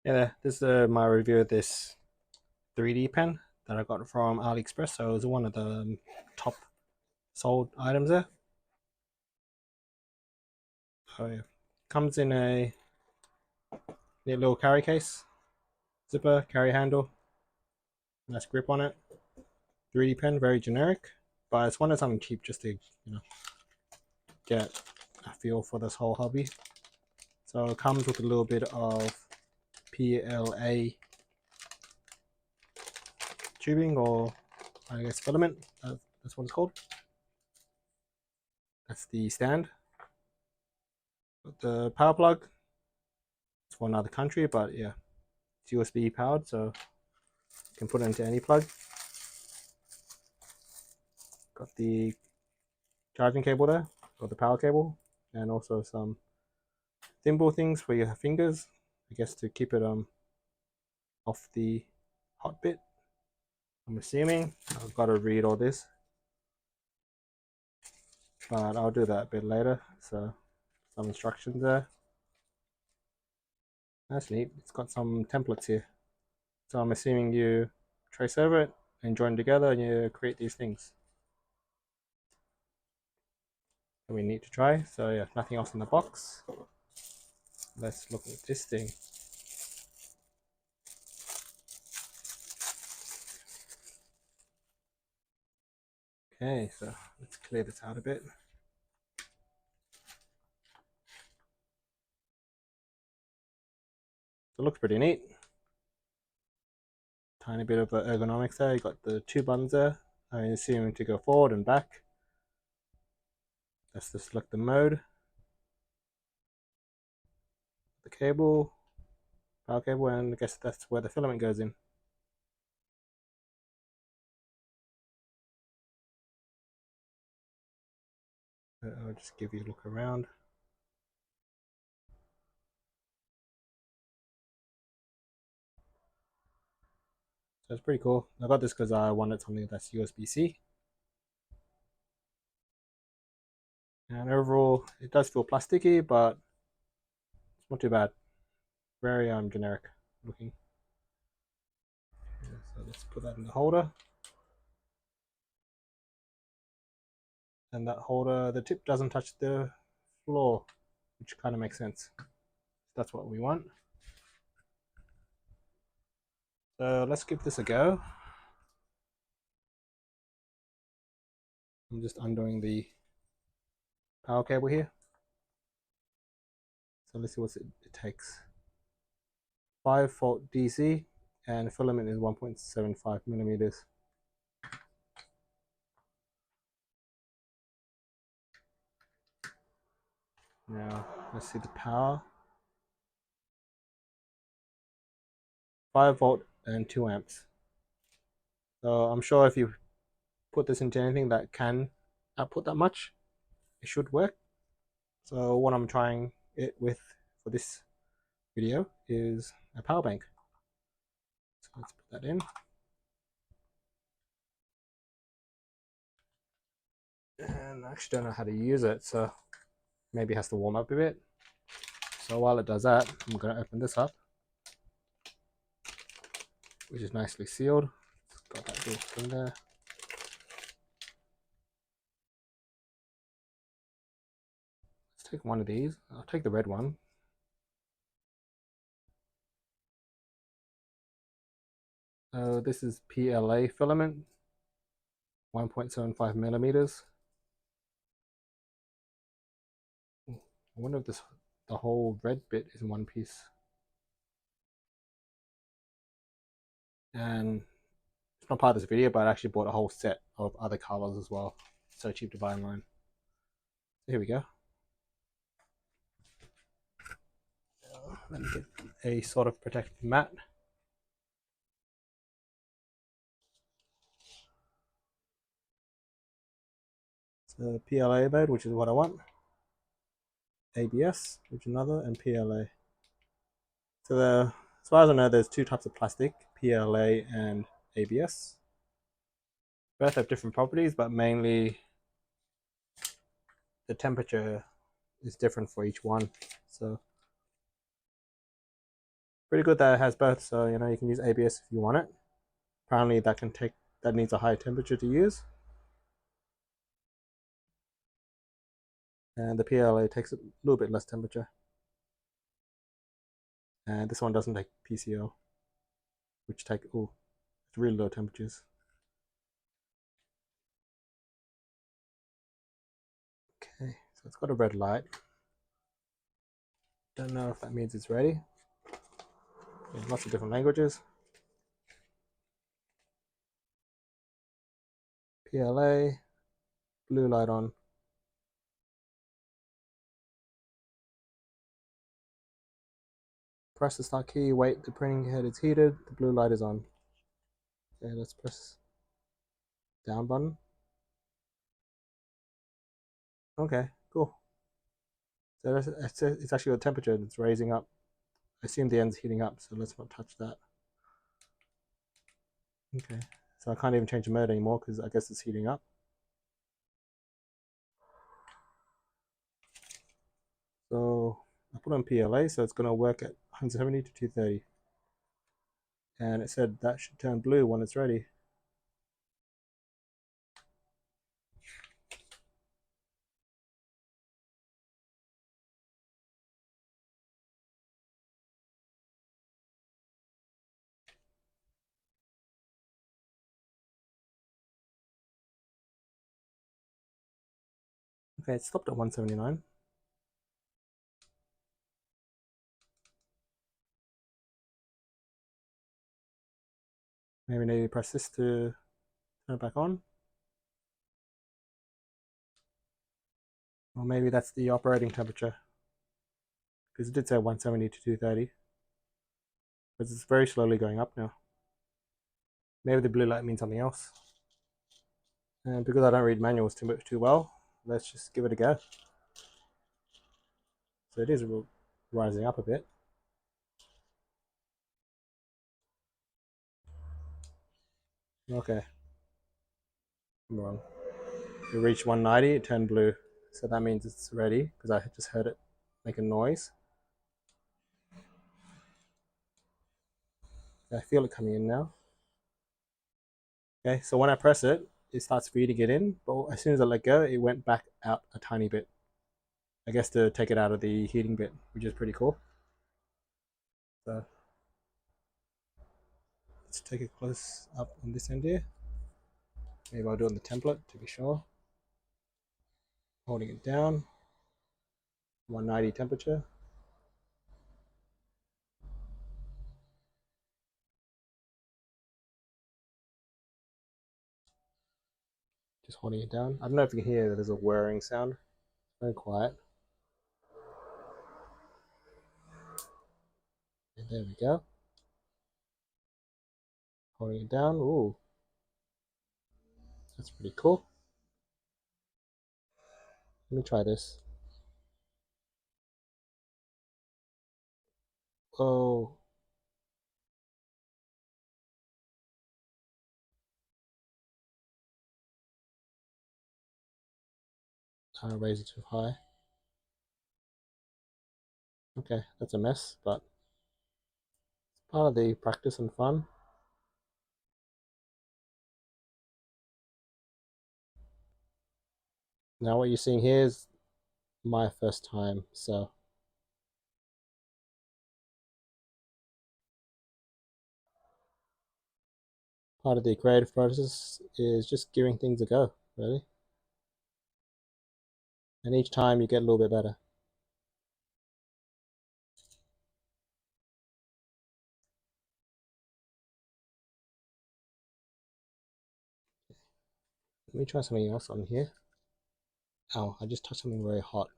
Yeah, this is my review of this 3D pen that I got from Aliexpress. So it was one of the top sold items there. So yeah, comes in a neat little carry case, zipper, carry handle, nice grip on it. 3D pen, very generic, but I just wanted something cheap just to get a feel for this whole hobby. So it comes with a little bit of PLA tubing, or I guess filament. That's what it's called. That's the stand. The power plug. It's for another country, but yeah, it's USB powered, so you can put it into any plug. Got the charging cable there, got the power cable, and also some thimble things for your fingers, I guess, to keep it off the hot bit. I'm assuming I've got to read all this, but I'll do that a bit later. So some instructions there. That's neat. It's got some templates here, so I'm assuming you trace over it and join together and you create these things. We need to try. So yeah, nothing else in the box. Let's look at this thing. Okay, so let's clear this out a bit. So it looks pretty neat. Tiny bit of ergonomics there. You got the two buttons there. I'm assuming to go forward and back. Let's just select the mode. The cable, power cable, and I guess that's where the filament goes in. I'll just give you a look around. So it's pretty cool. I got this because I wanted something that's USB-C. And overall, it does feel plasticky, but it's not too bad. Very generic looking. Yeah, so let's put that in the holder. And that holder, the tip doesn't touch the floor, which kind of makes sense. That's what we want. So let's give this a go. I'm just undoing the power cable here. So let's see what it takes. 5-volt DC, and filament is 1.75 millimeters. Now let's see the power. 5 volt and 2 amps. So I'm sure if you put this into anything that can output that much, it should work. So what I'm trying it with for this video is a power bank. So let's put that in. And I actually don't know how to use it, so maybe it has to warm up a bit. So while it does that, I'm going to open this up, which is nicely sealed. It's got that little thing there. Let's take one of these. I'll take the red one. This is PLA filament, 1.75 millimeters. I wonder if the whole red bit is in one piece. And it's not part of this video, but I actually bought a whole set of other colors as well. So cheap to buy online. So here we go. Let me get a sort of protective mat. So PLA mode, which is what I want. ABS, which is another, and PLA. So as far as I know, there's two types of plastic, PLA and ABS. Both have different properties, but mainly the temperature is different for each one. So pretty good that it has both, so you can use ABS if you want it. Apparently that needs a high temperature to use. And the PLA takes a little bit less temperature. And this one doesn't take PCO, which take it's really low temperatures. Okay, so it's got a red light. Don't know if that means it's ready. There's lots of different languages. PLA, blue light on. Press the start key, wait, the printing head is heated, the blue light is on. Okay, let's press down button. Okay, cool. So it's actually the temperature that's raising up. I assume the end's heating up, so let's not touch that. Okay, so I can't even change the mode anymore because I guess it's heating up. So I put on PLA, so it's going to work at 170 to 230. And it said that should turn blue when it's ready. Okay, it stopped at 179. Maybe I need to press this to turn it back on. Or maybe that's the operating temperature. Because it did say 170 to 230. But it's very slowly going up now. Maybe the blue light means something else. And because I don't read manuals too well, let's just give it a go. So it is rising up a bit. Okay, I'm wrong. It reached 190, it turned blue. So that means it's ready because I just heard it make a noise. I feel it coming in now. Okay, so when I press it, it starts feeding it in, but as soon as I let go, it went back out a tiny bit. I guess to take it out of the heating bit, which is pretty cool. So let's take a close up on this end here. Maybe I'll do it on the template to be sure. Holding it down, 190 temperature. Just holding it down. I don't know if you can hear that there's a whirring sound. Very quiet. And there we go. Holding it down. Ooh, that's pretty cool. Let me try this. Oh, I raised it too high. Okay, that's a mess, but it's part of the practice and fun. Now what you're seeing here is my first time, so part of the creative process is just giving things a go, really. And each time you get a little bit better. Let me try something else on here. Oh, I just touched something very hot.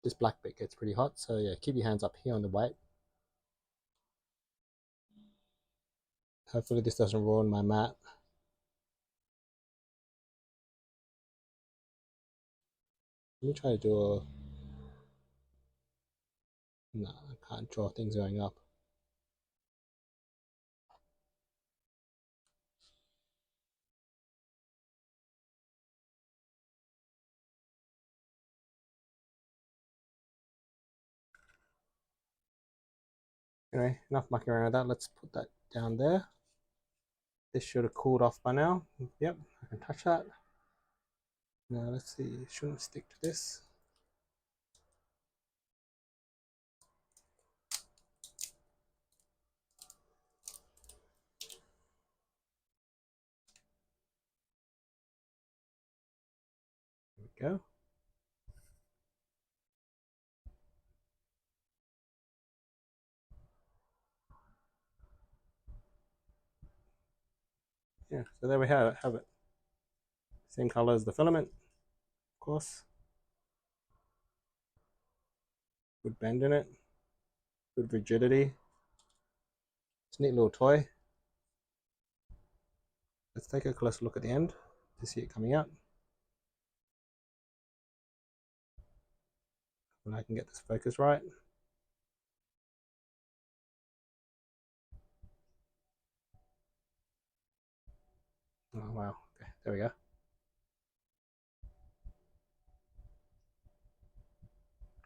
This black bit gets pretty hot, so yeah, keep your hands up here on the white. Hopefully this doesn't ruin my mat. Let me try to do a... No, I can't draw things going up. Anyway, enough mucking around with that. Let's put that down there. This should have cooled off by now. Yep, I can touch that. Now let's see, it shouldn't stick to this. There we go. Yeah, so there we have it. Same color as the filament, of course. Good bend in it. Good rigidity. It's a neat little toy. Let's take a closer look at the end to see it coming out. When I can get this focus right. Oh wow, okay, there we go.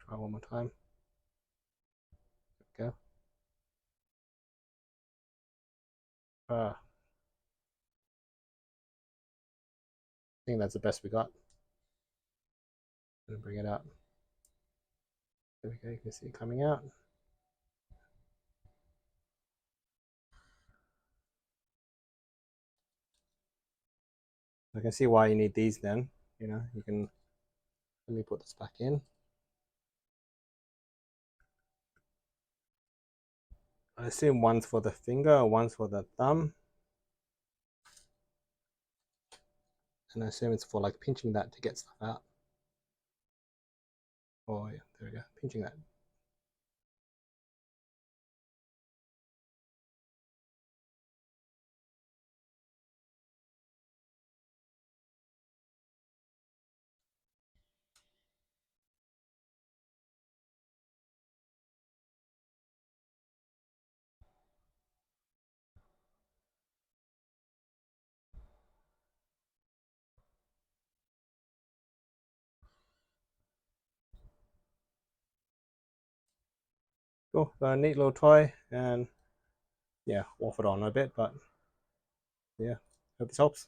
Try one more time. There we go. I think that's the best we got. I'm gonna bring it out. There we go, you can see it coming out. I can see why you need these then. You know, you can, let me put this back in. I assume one's for the finger, one's for the thumb. And I assume it's for like pinching that to get stuff out. Oh yeah, there we go, pinching that. Cool, so a neat little toy, and yeah, waffled on a bit, but yeah, hope this helps.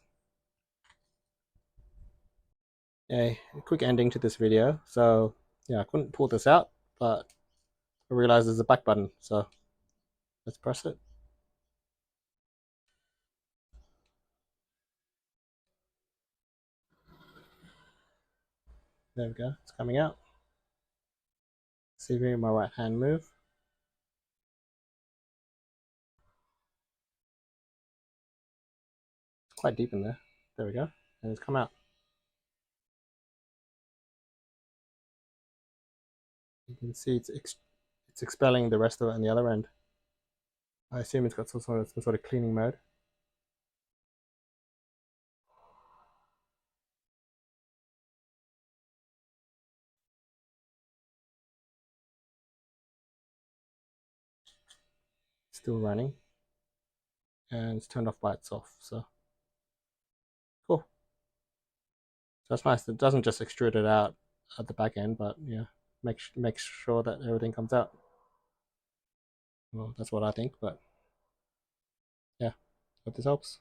A quick ending to this video. So yeah, I couldn't pull this out, but I realized there's a back button, so let's press it. There we go, it's coming out. See me my right hand move. It's quite deep in there. There we go, and it's come out. You can see it's expelling the rest of it on the other end. I assume it's got some sort of cleaning mode. Still running, and it's turned off by itself. So cool. So that's nice. It doesn't just extrude it out at the back end, but yeah, make sure that everything comes out. Well, that's what I think, but yeah, hope this helps.